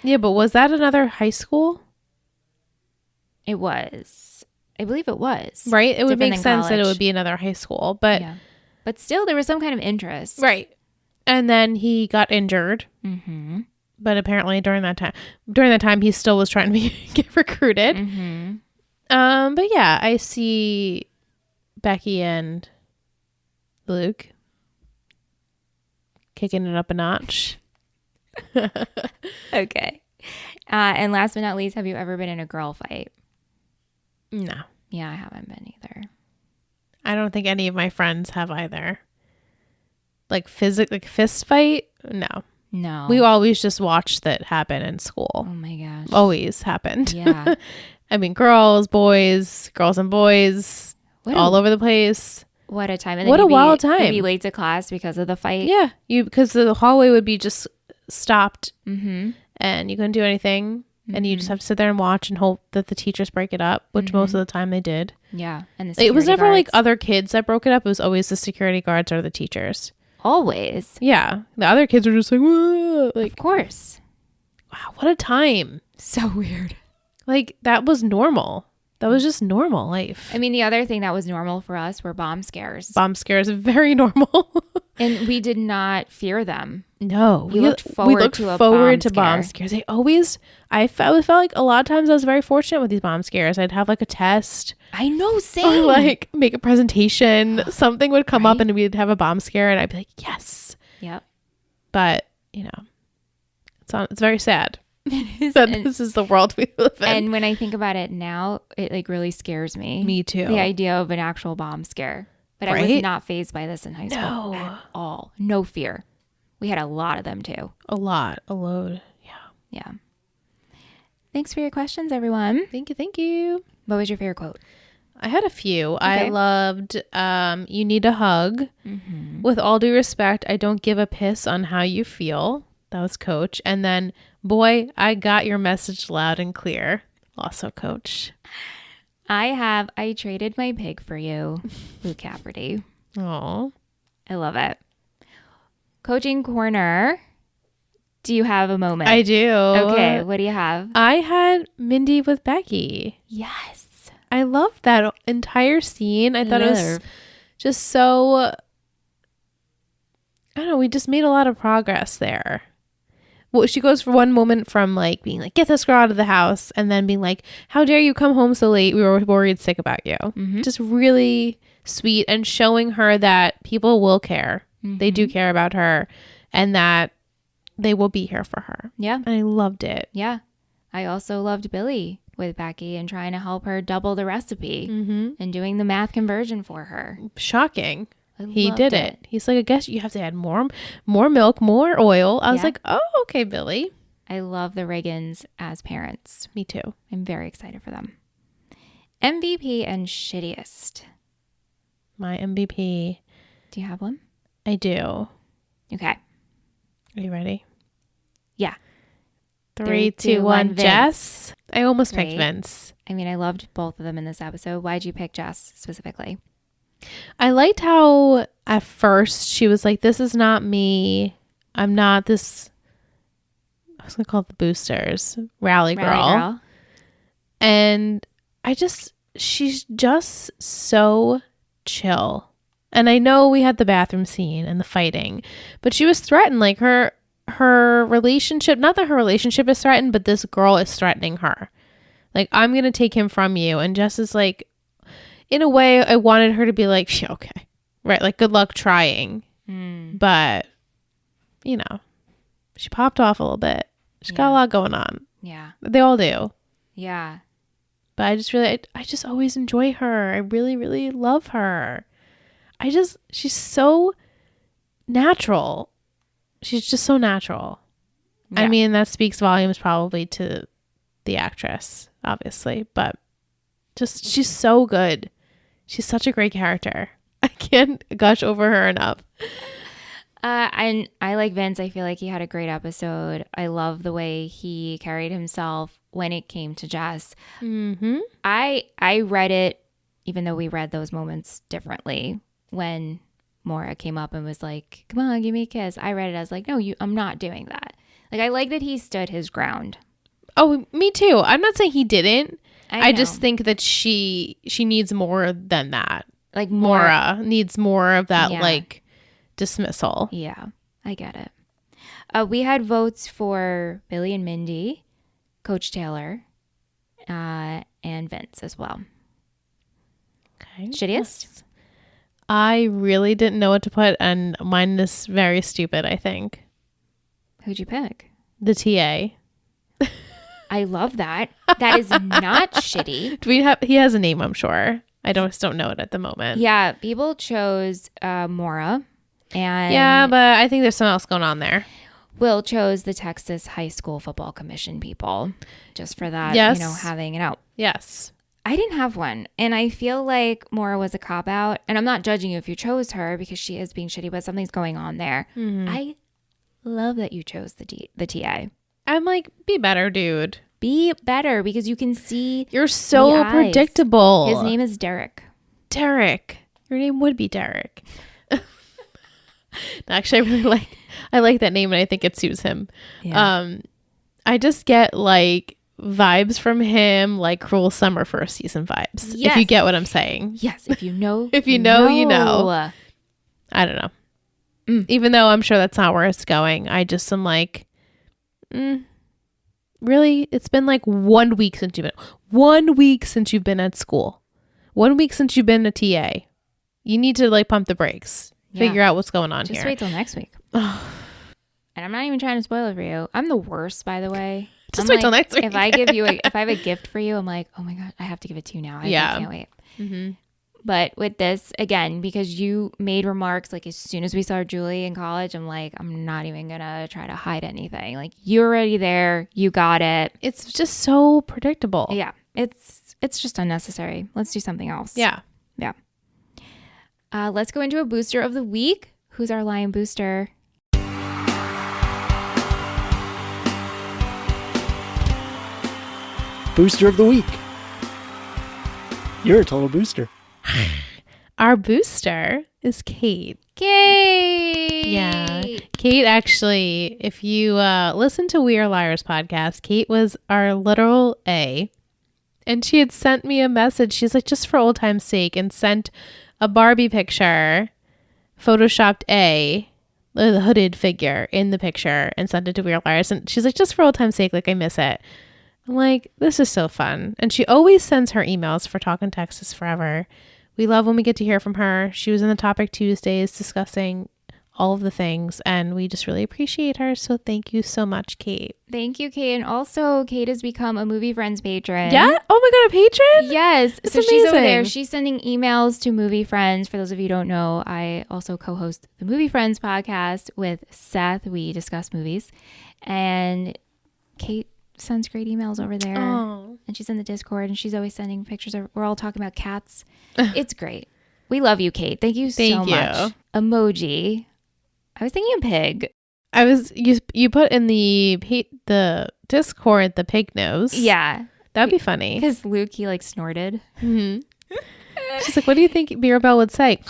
Yeah, but was that another high school? It was. I believe it was. Right? It would Different make than sense that it college. would be another high school, but Yeah. But still, there was some kind of interest. right. And then he got injured. Mm-hmm. But apparently during that time he still was trying to get recruited. Mm-hmm. But yeah, I see Becky and Luke kicking it up a notch. Okay. And last but not least, have you ever been in a girl fight? No. Yeah, I haven't been either. I don't think any of my friends have either. Like fist fight? No. No. We always just watched that happen in school. Oh my gosh. Always happened. Yeah. I mean, girls and boys, all over the place. What a time. And What a wild You'd time. be late to class because of the fight. Yeah. Because the hallway would be just stopped Mm-hmm. and you couldn't do anything. And you just have to sit there and watch and hope that the teachers break it up, which most of the time they did. Yeah. And the It was security never like guards. other kids that broke it up. It was always the security guards or the teachers. Always. Yeah. The other kids were just like, whoa. Like, Of course. wow, what a time. So weird. Like, that was normal. That was just normal life. I mean, the other thing that was normal for us were bomb scares. Bomb scares are very normal. And we did not fear them. No. We looked forward to a bomb bomb scares. I felt like a lot of times I was very fortunate with these bomb scares. I'd have like a test. I know, Or same. like make a presentation. Something would come up and we'd have a bomb scare and I'd be like, yes. Yep. But, you know, it's very sad that this is the world we live in. And when I think about it now, it like really scares me. Me too. The idea of an actual bomb scare. But I was Right? not fazed by this in high school No. at all. No fear. We had a lot of them too. A load. Yeah. Yeah. Thanks for your questions, everyone. Thank you. What was your favorite quote? I had a few. I Okay. loved you need a hug. With all due respect, I don't give a piss on how you feel. That was Coach. And then, boy, I got your message loud and clear. Also Coach. I traded my pig for you, Luke Cafferty. Oh, I love it. Coaching corner. Do you have a moment? I do. Okay, what do you have? I had Mindy with Becky. Yes. I loved that entire scene. I thought it was Love. just so, I don't know, we just made a lot of progress there. Well, she goes for one moment from like being like, get this girl out of the house, and then being like, how dare you come home so late? We were worried sick about you. Just really sweet and showing her that people will care. They do care about her and that they will be here for her. Yeah. And I loved it. Yeah. I also loved Billy with Becky and trying to help her double the recipe and doing the math conversion for her. Shocking. I He loved did it. He's like, I guess you have to add more milk, more oil. I was Yeah. like, oh, okay, Billy. I love the Riggins as parents. Me too. I'm very excited for them. MVP and shittiest. My MVP. Do you have one? I do. Okay. Are you ready? Yeah. 3, 2, 1, Jess. I almost picked Right. Vince. I mean, I loved both of them in this episode. Why'd you pick Jess specifically? I liked how at first she was like, this is not me. I'm not this, I was going to call it the boosters, rally girl. And she's just so chill. And I know we had the bathroom scene and the fighting, but she was threatened. Like her her relationship, not that her relationship is threatened, but this girl is threatening her. Like, I'm going to take him from you. And Jess is like, in a way, I wanted her to be like, yeah, okay. Right. Like, good luck trying. But, you know, she popped off a little bit. She's got a lot going on. Yeah. They all do. Yeah. But I just always enjoy her. I really, really love her. She's so natural. She's just so natural. Yeah. I mean, that speaks volumes probably to the actress, obviously, but just, she's so good. She's such a great character. I can't gush over her enough. And I like Vince. I feel like he had a great episode. I love the way he carried himself when it came to Jess. Mm-hmm. I read it, even though we read those moments differently. When Maura came up and was like, "Come on, give me a kiss," I read it as like, "No, I'm not doing that." Like, I like that he stood his ground. Oh, me too. I'm not saying he didn't. I just think that she needs more than that. Like, Maura needs more of that, like, dismissal. Yeah, I get it. We had votes for Billy and Mindy, Coach Taylor, and Vince as well. Okay. Shittiest? Yes. I really didn't know what to put, and mine is very stupid, I think. Who'd you pick? The TA. I love that. That is not shitty. He has a name, I'm sure. I just don't know it at the moment. Yeah, people chose Maura. And yeah, but I think there's something else going on there. Will chose the Texas High School Football Commission people, just for that, having it out. Yes. I didn't have one, and I feel like Maura was a cop-out, and I'm not judging you if you chose her because she is being shitty, but something's going on there. Mm-hmm. I love that you chose the TA. I'm like, be better, dude. Be better, because you can see you're so predictable. His name is Derek. Derek. Your name would be Derek. Actually, I like that name, and I think it suits him. Yeah. I just get like vibes from him, like Cruel Summer first season vibes. Yes. If you get what I'm saying. Yes. If you know, if you know, you know. I don't know. Even though I'm sure that's not where it's going, I just am like, really? It's been like 1 week since you've been at school. 1 week since you've been a TA. You need to like pump the brakes. Figure out what's going on here. Just wait till next week. And I'm not even trying to spoil it for you. I'm the worst, by the way. Just wait till next week. If I have a gift for you, I'm like, oh my God, I have to give it to you now. I can't wait. Mm-hmm. But with this, again, because you made remarks like as soon as we saw Julie in college, I'm like, I'm not even going to try to hide anything. Like, you're already there. You got it. It's just so predictable. Yeah. It's just unnecessary. Let's do something else. Yeah. Yeah. Let's go into a booster of the week. Who's our Lion booster? Booster of the week. You're a total booster. Our booster is Kate. Kate! Yeah. Kate, actually, if you listen to We Are Liars podcast, Kate was our literal A. And she had sent me a message. She's like, just for old time's sake, and sent a Barbie picture, photoshopped the hooded figure in the picture, and sent it to We Are Liars. And she's like, just for old time's sake, like, I miss it. I'm like, this is so fun. And she always sends her emails for Talkin' Texas Forever. We love when we get to hear from her. She was in the Topic Tuesdays discussing all of the things, and we just really appreciate her. So thank you so much, Kate. Thank you, Kate. And also, Kate has become a Movie Friends patron. Yeah? Oh my God, a patron? Yes. It's so amazing. She's over there. She's sending emails to Movie Friends. For those of you who don't know, I also co-host the Movie Friends podcast with Seth. We discuss movies. And Kate sends great emails over there. Oh. And she's in the Discord, and she's always sending pictures of, we're all talking about cats. It's great. We love you, Kate. Thank you so much. Emoji. I was thinking pig. You put in the Discord the pig nose. Yeah. That'd be funny. Because Luke, he like snorted. Mm-hmm. She's like, what do you think Mirabelle would say?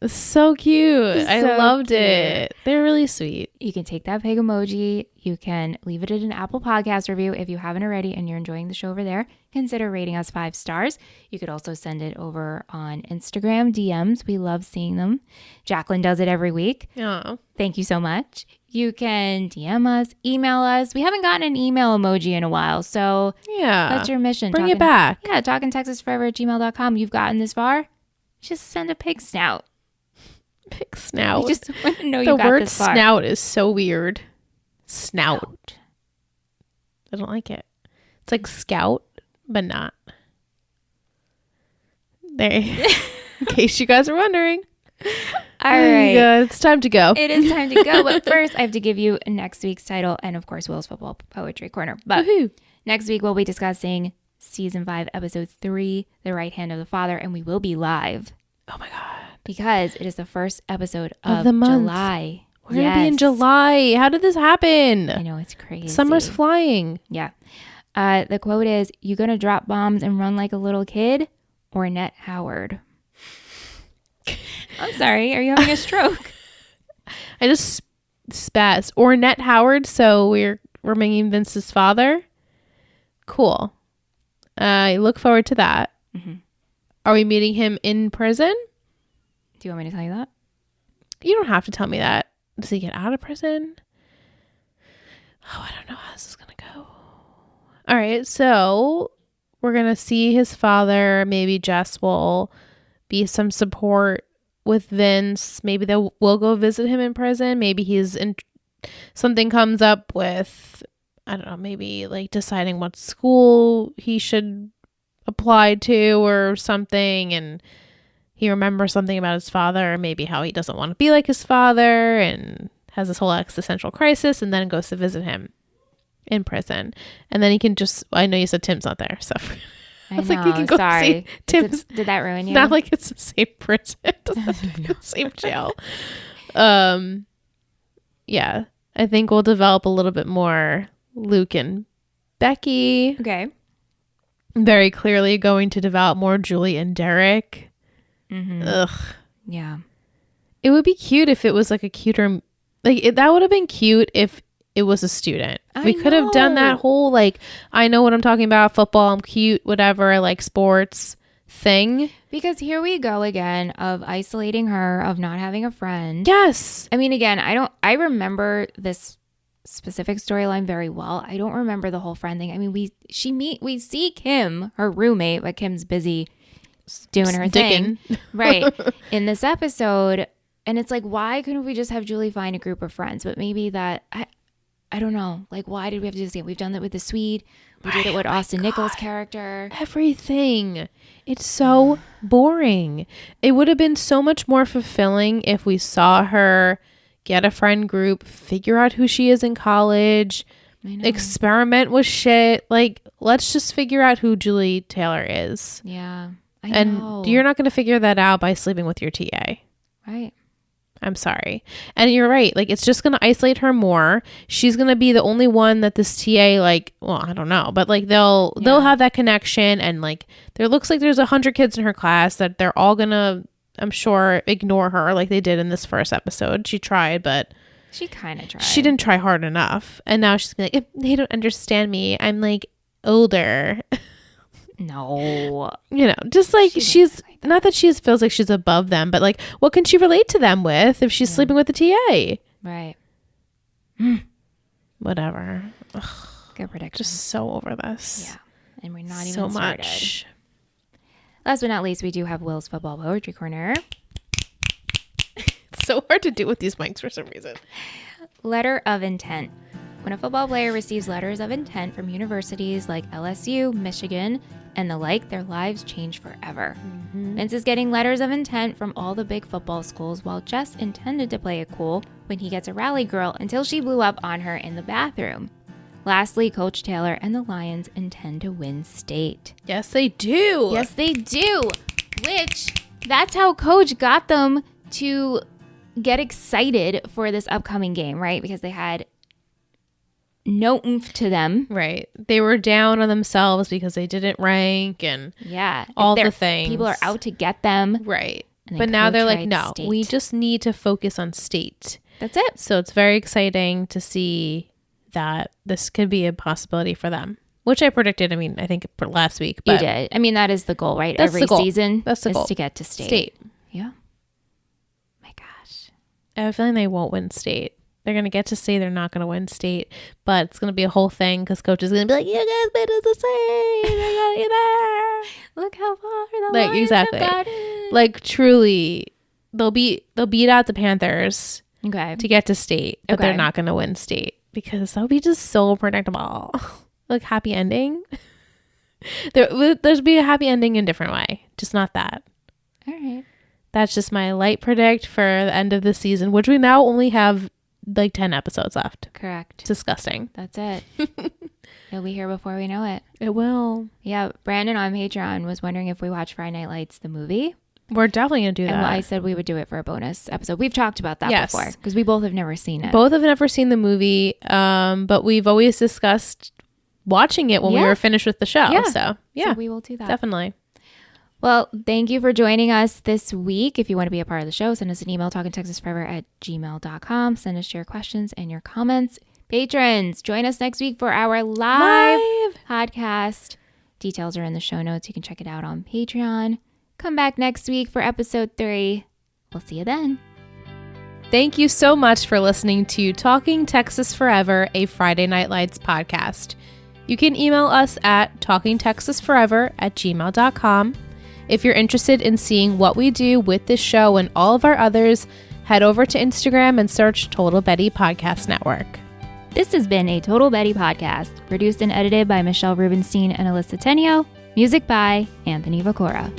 So cute. I So loved cute. it. They're really sweet. You can take that pig emoji. You can leave it in an Apple Podcast review if you haven't already and you're enjoying the show over there. Consider rating us 5 stars. You could also send it over on Instagram DMs. We love seeing them. Jacqueline does it every week. Oh, Thank you so much. You can DM us, email us. We haven't gotten an email emoji in a while, so yeah. that's your mission. Bring it back. Yeah, talkingtexasforever@gmail.com. You've gotten this far. Just send a pig snout. Pig snout. I just want to know The you got word this far. snout is so weird. Snout. I don't like it. It's like scout, but not. There. In case you guys are wondering. All right. It's time to go. It is time to go. But first, I have to give you next week's title and, of course, Will's Football Poetry Corner. But Woohoo. next week, we'll be discussing Season 5, Episode 3, The Right Hand of the Father, and we will be live. Oh, my God. Because it is the first episode of the month. July. We're going to be in July. How did this happen? I know, it's crazy. Summer's flying. Yeah. The quote is, "You gonna drop bombs and run like a little kid or Ned Howard?" I'm sorry. Are you having a stroke? I just spazzed. Or Ned Howard, so we're making Vince's father. Cool. I look forward to that. Mm-hmm. Are we meeting him in prison? Do you want me to tell you that? You don't have to tell me that. Does he get out of prison? Oh, I don't know how this is going to go. All right, so we're going to see his father. Maybe Jess will be some support with Vince. Maybe we'll go visit him in prison. Maybe something comes up with, I don't know, maybe like deciding what school he should apply to or something, and he remembers something about his father, or maybe how he doesn't want to be like his father and has this whole existential crisis, and then goes to visit him in prison. And then he can I know you said Tim's not there, so I was like, you can go sorry. see Tim's. Did that ruin you? Not like it's the same prison. It doesn't have to be the same jail. Yeah, I think we'll develop a little bit more Luke and Becky. Okay. Very clearly going to develop more Julie and Derek. Mm-hmm. Ugh. Yeah. It would be cute if it was like a cuter, that would have been cute if it was a student. We could have done that whole, like, I know what I'm talking about, football, I'm cute, whatever, I like sports thing. Because here we go again of isolating her, of not having a friend. Yes. I mean, again, I remember this specific storyline very well. I don't remember the whole friend thing. I mean, we see Kim, her roommate, but Kim's busy doing her thing. Right. In this episode. And it's like, why couldn't we just have Julie find a group of friends? But maybe that, I don't know. Like, why did we have to do this again? We've done that with the Swede. We did it with Austin Nichols' character. Everything. It's so boring. It would have been so much more fulfilling if we saw her get a friend group, figure out who she is in college, experiment with shit. Like, let's just figure out who Julie Taylor is. Yeah. And you're not going to figure that out by sleeping with your TA. Right. I'm sorry. And you're right. Like, it's just going to isolate her more. She's going to be the only one that this TA, like, well, I don't know, but like they'll have that connection. And like, there looks like there's 100 kids in her class that they're all going to, I'm sure, ignore her like they did in this first episode. She tried, but she kind of tried. She didn't try hard enough. And now she's like, they don't understand me. I'm like older. No. You know, just like she's not that she feels like she's above them, but like, what can she relate to them with if she's sleeping with the TA? Right. Whatever. Ugh, good prediction. Just so over this. Yeah. And we're not even so started. Much. Last but not least, we do have Will's Football Poetry Corner. It's so hard to do with these mics for some reason. Letter of intent. When a football player receives letters of intent from universities like LSU, Michigan, and the like, their lives change forever. Vince is getting letters of intent from all the big football schools, while Jess intended to play it cool when he gets a rally girl until she blew up on her in the bathroom. Lastly, Coach Taylor and the Lions intend to win state. Yes, they do. Yes, they do. That's how Coach got them to get excited for this upcoming game, right? Because they had no oomph to them. Right. They were down on themselves because they didn't rank and all the things. People are out to get them. Right. And then But now they're like, co-tried no, state. we just need to focus on state. That's it. So it's very exciting to see that this could be a possibility for them, which I predicted. I mean, I think last week. But You did. I mean, that is the goal, right? That's Every the goal. season That's the is goal. to get to state. Yeah. My gosh. I have a feeling they won't win state. They're going to get to state. They're not going to win state. But it's going to be a whole thing because coach is going to be like, you guys made us the same. I got you there. Look how far the Like, Lions exactly. have gotten. Like, truly, they'll beat out the Panthers Okay. to get to state. But Okay. they're not going to win state because that would be just so predictable. Like, happy ending. There's be a happy ending in a different way. Just not that. All right. That's just my light predict for the end of the season, which we now only have like 10 episodes left. Correct. Disgusting. That's it. It'll be here before we know it. It will. Yeah. Brandon on Patreon was wondering if we watch Friday Night Lights, the movie. We're definitely going to do And that. I said we would do it for a bonus episode. We've talked about that Yes. before because we both have never seen it. Both have never seen the movie, but we've always discussed watching it when we Yeah. were finished with the show. Yeah. So, yeah, So we will do that. definitely. Well, thank you for joining us this week. If you want to be a part of the show, send us an email, talkingtexasforever@gmail.com. Send us your questions and your comments. Patrons, join us next week for our live podcast. Details are in the show notes. You can check it out on Patreon. Come back next week for episode 3. We'll see you then. Thank you so much for listening to Talking Texas Forever, a Friday Night Lights podcast. You can email us at talkingtexasforever@gmail.com. If you're interested in seeing what we do with this show and all of our others, head over to Instagram and search Total Betty Podcast Network. This has been a Total Betty podcast, produced and edited by Michelle Rubenstein and Alyssa Tenio. Music by Anthony Vacora.